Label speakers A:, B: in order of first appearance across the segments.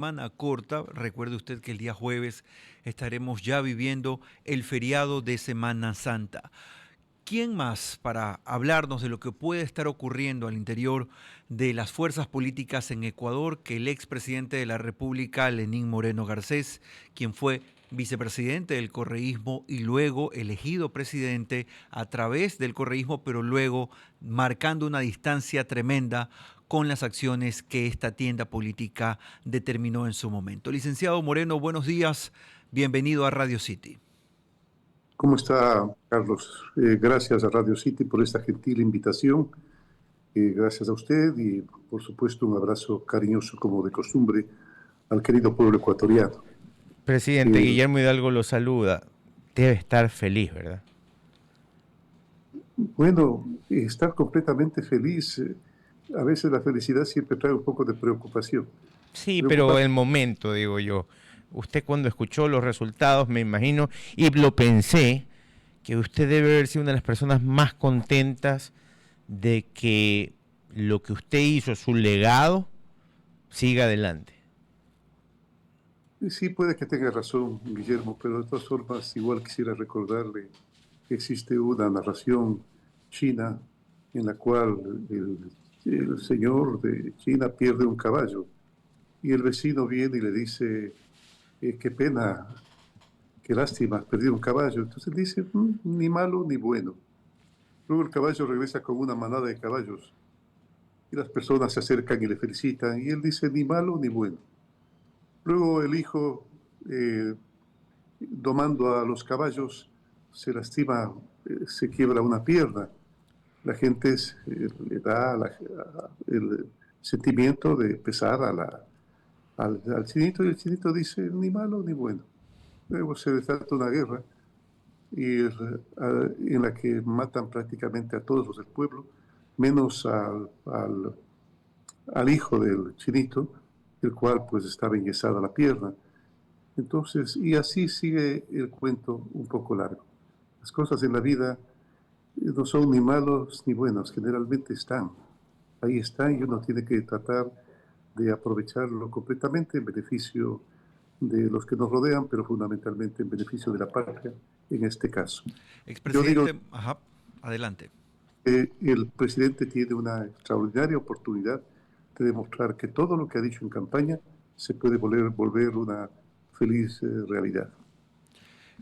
A: Semana corta. Recuerde usted que el día jueves estaremos ya viviendo el feriado de Semana Santa. ¿Quién más para hablarnos de lo que puede estar ocurriendo al interior de las fuerzas políticas en Ecuador que el expresidente de la República, Lenín Moreno Garcés, quien fue vicepresidente del correísmo y luego elegido presidente a través del correísmo, pero luego marcando una distancia tremenda con las acciones que esta tienda política determinó en su momento? Licenciado Moreno, buenos días, bienvenido a Radio City.
B: ¿Cómo está, Carlos? Gracias a Radio City por esta gentil invitación. Gracias a usted y, por supuesto, un abrazo cariñoso, como de costumbre, al querido pueblo ecuatoriano.
C: Presidente Guillermo Hidalgo lo saluda. Debe estar feliz, ¿verdad?
B: Bueno, estar completamente feliz. A veces la felicidad siempre trae un poco de preocupación.
C: Sí, pero el momento, digo yo. Usted cuando escuchó los resultados, me imagino, y lo pensé, que usted debe haber sido una de las personas más contentas de que lo que usted hizo, su legado, siga adelante.
B: Sí, puede que tenga razón, Guillermo, pero de todas formas, igual quisiera recordarle que existe una narración china en la cual el señor de China pierde un caballo y el vecino viene y le dice, qué pena, qué lástima, perdí un caballo. Entonces él dice, ni malo ni bueno. Luego el caballo regresa con una manada de caballos y las personas se acercan y le felicitan y él dice, ni malo ni bueno. Luego el hijo, domando a los caballos, se lastima, se quiebra una pierna. La gente le da el sentimiento de pesar al chinito y el chinito dice, ni malo ni bueno. Luego se desata una guerra en la que matan prácticamente a todos los del pueblo, menos al hijo del chinito, el cual pues estaba enyesada la pierna. Entonces, y así sigue el cuento un poco largo. Las cosas en la vida no son ni malos ni buenos, generalmente están. Ahí están y uno tiene que tratar de aprovecharlo completamente en beneficio de los que nos rodean, pero fundamentalmente en beneficio de la patria, en este caso. Yo digo
A: Expresidente, adelante.
B: que el presidente tiene una extraordinaria oportunidad de demostrar que todo lo que ha dicho en campaña se puede volver una feliz realidad.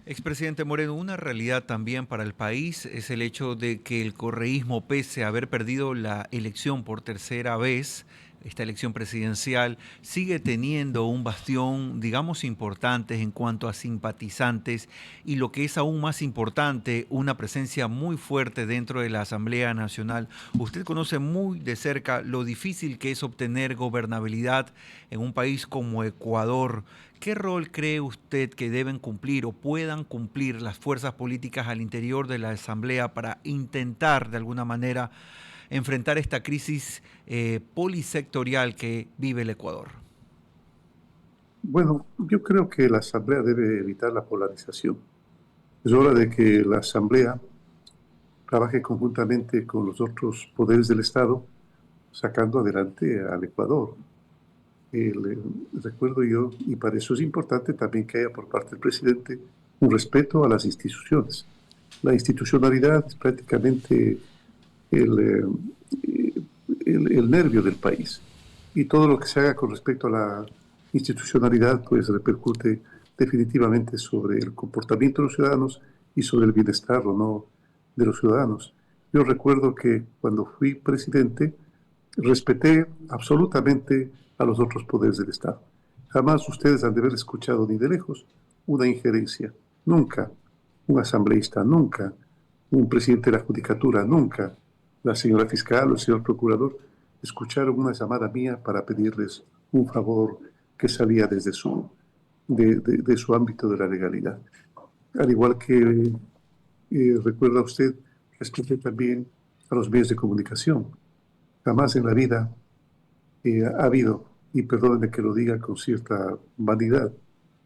A: Expresidente Moreno, una realidad también para el país es el hecho de que el correísmo, pese a haber perdido la elección por tercera vez, esta elección presidencial, sigue teniendo un bastión, digamos, importante en cuanto a simpatizantes y lo que es aún más importante, una presencia muy fuerte dentro de la Asamblea Nacional. Usted conoce muy de cerca lo difícil que es obtener gobernabilidad en un país como Ecuador. ¿Qué rol cree usted que deben cumplir o puedan cumplir las fuerzas políticas al interior de la Asamblea para intentar de alguna manera enfrentar esta crisis polisectorial que vive el Ecuador?
B: Bueno, yo creo que la Asamblea debe evitar la polarización. Es hora de que la Asamblea trabaje conjuntamente con los otros poderes del Estado, sacando adelante al Ecuador. Recuerdo yo, y para eso es importante también que haya por parte del presidente un respeto a las instituciones. La institucionalidad es prácticamente el, el nervio del país. Y todo lo que se haga con respecto a la institucionalidad, pues repercute definitivamente sobre el comportamiento de los ciudadanos y sobre el bienestar o no de los ciudadanos. Yo recuerdo que cuando fui presidente, respeté absolutamente a los otros poderes del Estado. Jamás ustedes han de haber escuchado ni de lejos una injerencia. Nunca un asambleísta, nunca un presidente de la judicatura, nunca la señora fiscal o el señor procurador escucharon una llamada mía para pedirles un favor que salía desde de su ámbito de la legalidad. Al igual que recuerda usted, respeté también a los medios de comunicación. Jamás en la vida ha habido, y perdónenme que lo diga con cierta vanidad,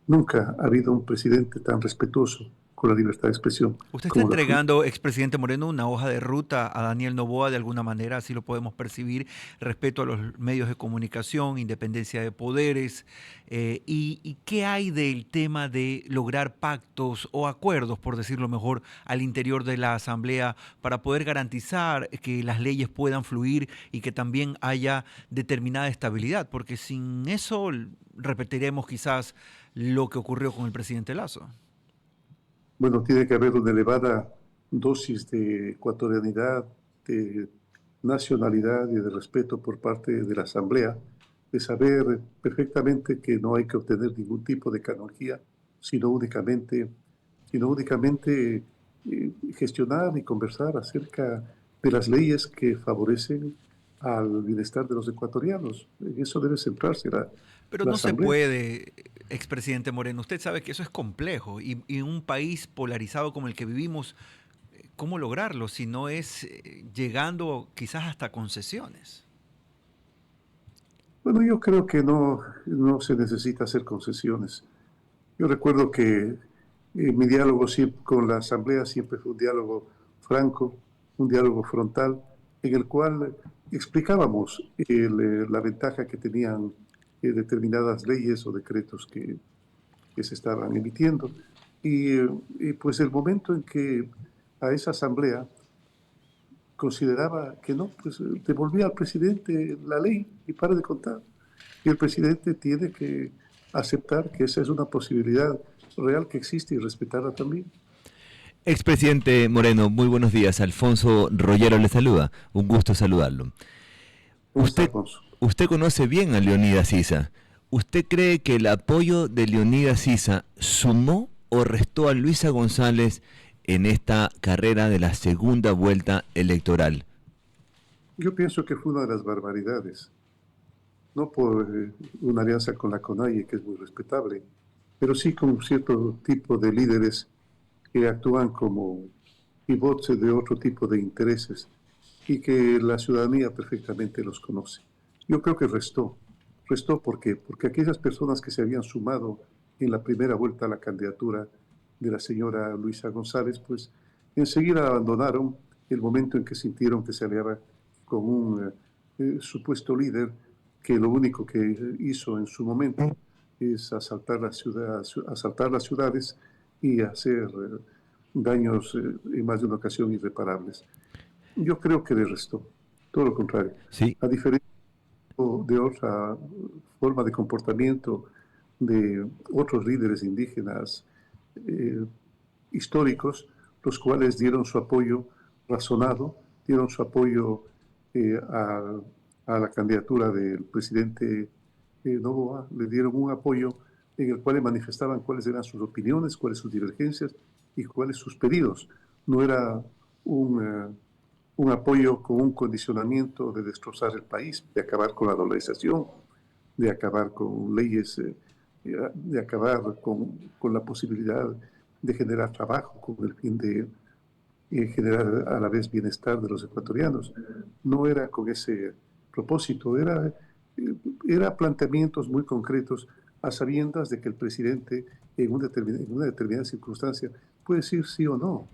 B: nunca ha habido un presidente tan respetuoso con la libertad de expresión.
A: Usted está entregando, expresidente Moreno, una hoja de ruta a Daniel Noboa, de alguna manera, así lo podemos percibir, respeto a los medios de comunicación, independencia de poderes. ¿Y qué hay del tema de lograr pactos o acuerdos, por decirlo mejor, al interior de la Asamblea para poder garantizar que las leyes puedan fluir y que también haya determinada estabilidad? Porque sin eso repetiremos quizás lo que ocurrió con el presidente Lasso.
B: Bueno, tiene que haber una elevada dosis de ecuatorianidad, de nacionalidad y de respeto por parte de la Asamblea, de saber perfectamente que no hay que obtener ningún tipo de canonjía, sino únicamente gestionar y conversar acerca de las leyes que favorecen al bienestar de los ecuatorianos. En eso debe centrarse
A: Pero
B: la
A: no se
B: Asamblea.
A: puede, expresidente Moreno. Usted sabe que eso es complejo y en un país polarizado como el que vivimos, ¿cómo lograrlo si no es llegando quizás hasta concesiones?
B: Bueno, yo creo que no se necesita hacer concesiones. Yo recuerdo que mi diálogo con la Asamblea siempre fue un diálogo franco, un diálogo frontal, en el cual explicábamos la ventaja que tenían determinadas leyes o decretos que se estaban emitiendo. Y pues el momento en que a esa Asamblea consideraba que no, pues devolvía al presidente la ley y para de contar. Y el presidente tiene que aceptar que esa es una posibilidad real que existe y respetarla también.
D: Expresidente Moreno, muy buenos días. Alfonso Rollero le saluda. Un gusto saludarlo.
B: ¿Cómo está,
D: Usted,
B: Alfonso?
D: usted conoce bien a Leonidas Sisa. ¿Usted cree que el apoyo de Leonidas Sisa sumó o restó a Luisa González en esta carrera de la segunda vuelta electoral?
B: Yo pienso que fue una de las barbaridades, no por una alianza con la CONAIE, que es muy respetable, pero sí con un cierto tipo de líderes que actúan como pivotes de otro tipo de intereses y que la ciudadanía perfectamente los conoce. Yo creo que restó porque aquellas personas que se habían sumado en la primera vuelta a la candidatura de la señora Luisa González, pues enseguida abandonaron el momento en que sintieron que se aliaba con un supuesto líder que lo único que hizo en su momento es asaltar las ciudades y hacer daños en más de una ocasión irreparables. Yo creo que le restó, todo lo contrario.
D: Sí.
B: A diferencia de otra forma de comportamiento de otros líderes indígenas eh, históricos, los cuales dieron su apoyo razonado, dieron su apoyo eh, a, a, la candidatura del presidente Noboa, le dieron un apoyo en el cual le manifestaban cuáles eran sus opiniones, cuáles sus divergencias y cuáles sus pedidos. No era un apoyo con un condicionamiento de destrozar el país, de acabar con la dolarización, de acabar con leyes, de acabar con la posibilidad de generar trabajo con el fin de generar a la vez bienestar de los ecuatorianos. No era con ese propósito, era planteamientos muy concretos a sabiendas de que el presidente en una determinada circunstancia puede decir sí o no.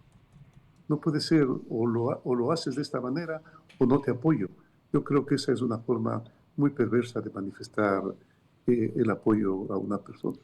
B: No puede ser o lo haces de esta manera o no te apoyo. Yo creo que esa es una forma muy perversa de manifestar el apoyo a una persona.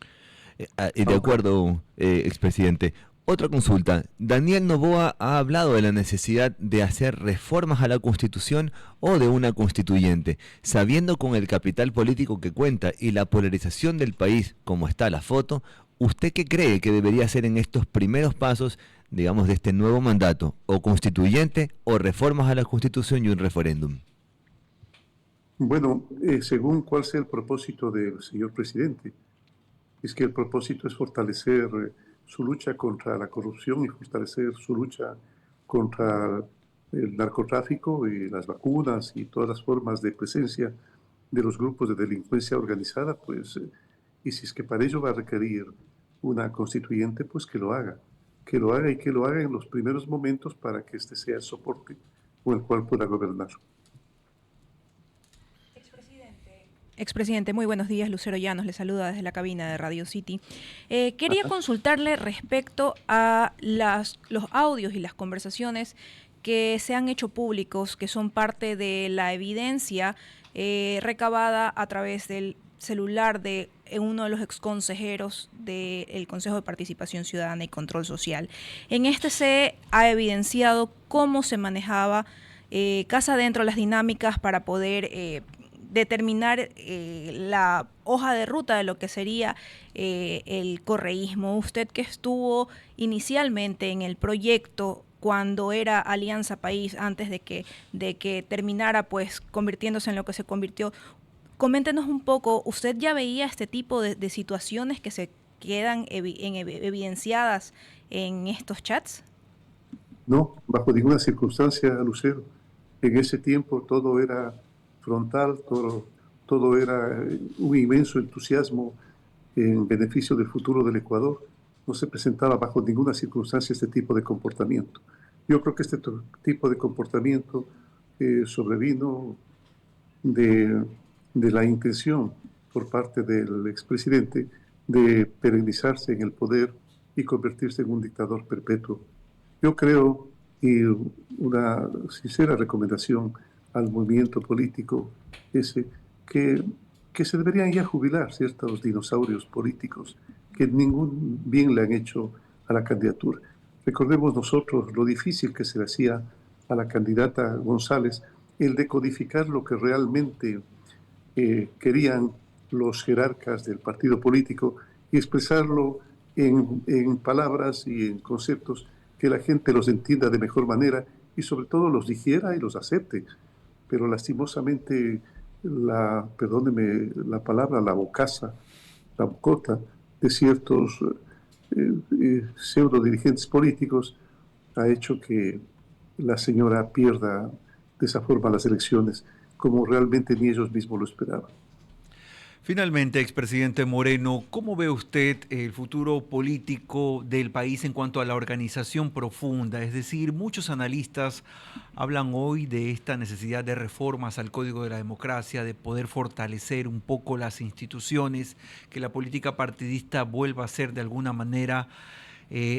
D: De acuerdo, expresidente. Otra consulta. Daniel Noboa ha hablado de la necesidad de hacer reformas a la Constitución o de una constituyente, sabiendo con el capital político que cuenta y la polarización del país como está la foto. ¿Usted qué cree que debería hacer en estos primeros pasos, digamos, de este nuevo mandato? ¿O constituyente o reformas a la Constitución y un referéndum?
B: Bueno, según cuál sea el propósito del señor presidente, es que el propósito es fortalecer su lucha contra la corrupción y fortalecer su lucha contra el narcotráfico y las vacunas y todas las formas de presencia de los grupos de delincuencia organizada, pues, y si es que para ello va a requerir una constituyente, pues que lo haga y que lo haga en los primeros momentos para que este sea el soporte con el cual pueda gobernar.
E: Expresidente, muy buenos días. Lucero Llanos le saluda desde la cabina de Radio City. Quería consultarle respecto a los audios y las conversaciones que se han hecho públicos, que son parte de la evidencia recabada a través del celular de uno de los exconsejeros del Consejo de Participación Ciudadana y Control Social. En este se ha evidenciado cómo se manejaba casa adentro las dinámicas para poder determinar la hoja de ruta de lo que sería el correísmo. Usted que estuvo inicialmente en el proyecto cuando era Alianza País, antes de que terminara pues convirtiéndose en lo que se convirtió, coméntenos un poco, ¿usted ya veía este tipo de situaciones que se quedan evidenciadas en estos chats?
B: No, bajo ninguna circunstancia, Lucero. En ese tiempo todo era frontal, todo era un inmenso entusiasmo en beneficio del futuro del Ecuador. No se presentaba bajo ninguna circunstancia este tipo de comportamiento. Yo creo que este tipo de comportamiento sobrevino de la intención por parte del expresidente de perennizarse en el poder y convertirse en un dictador perpetuo. Yo creo, y una sincera recomendación al movimiento político ese, que se deberían ya jubilar ciertos dinosaurios políticos que ningún bien le han hecho a la candidatura. Recordemos nosotros lo difícil que se le hacía a la candidata González el decodificar lo que realmente querían los jerarcas del partido político y expresarlo en palabras y en conceptos que la gente los entienda de mejor manera y sobre todo los digiera y los acepte. Pero lastimosamente, perdóneme la palabra, la bocaza, la bocota de ciertos pseudo dirigentes políticos ha hecho que la señora pierda de esa forma las elecciones, como realmente ni ellos mismos lo esperaban.
A: Finalmente, expresidente Moreno, ¿cómo ve usted el futuro político del país en cuanto a la organización profunda? Es decir, muchos analistas hablan hoy de esta necesidad de reformas al Código de la Democracia, de poder fortalecer un poco las instituciones, que la política partidista vuelva a ser de alguna manera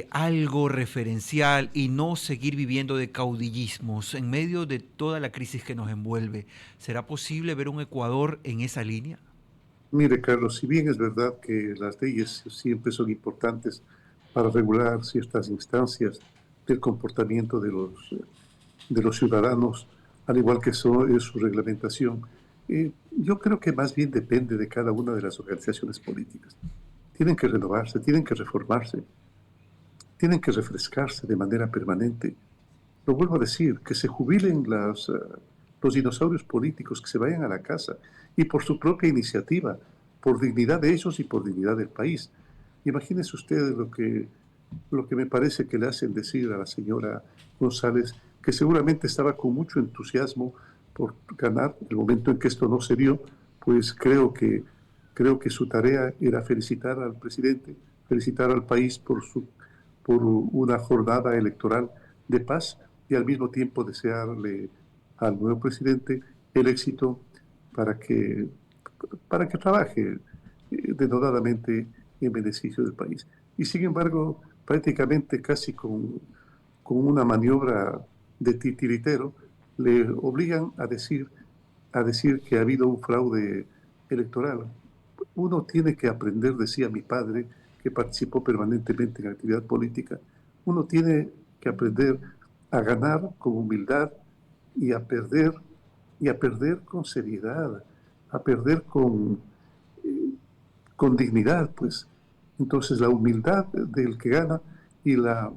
A: algo referencial y no seguir viviendo de caudillismos en medio de toda la crisis que nos envuelve. ¿Será posible ver un Ecuador en esa línea?
B: Mire, Carlos, si bien es verdad que las leyes siempre son importantes para regular ciertas instancias del comportamiento de los ciudadanos, al igual que es su reglamentación, yo creo que más bien depende de cada una de las organizaciones políticas. Tienen que renovarse, tienen que reformarse, tienen que refrescarse de manera permanente. Lo vuelvo a decir, que se jubilen los dinosaurios políticos, que se vayan a la casa y por su propia iniciativa, por dignidad de ellos y por dignidad del país. Imagínense ustedes lo que me parece que le hacen decir a la señora González, que seguramente estaba con mucho entusiasmo por ganar. El momento en que esto no se dio, pues creo que su tarea era felicitar al presidente, felicitar al país por una jornada electoral de paz y al mismo tiempo desearle al nuevo presidente el éxito para que trabaje denodadamente en beneficio del país. Y sin embargo, prácticamente casi con una maniobra de titiritero, le obligan a decir que ha habido un fraude electoral. Uno tiene que aprender, decía mi padre, que participó permanentemente en actividad política, uno tiene que aprender a ganar con humildad y a perder con seriedad, a perder con dignidad, pues. Entonces la humildad del que gana y la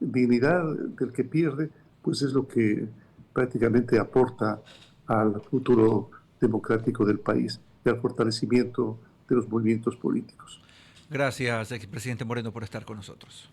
B: dignidad del que pierde, pues es lo que prácticamente aporta al futuro democrático del país y al fortalecimiento de los movimientos políticos.
A: Gracias, expresidente Moreno, por estar con nosotros.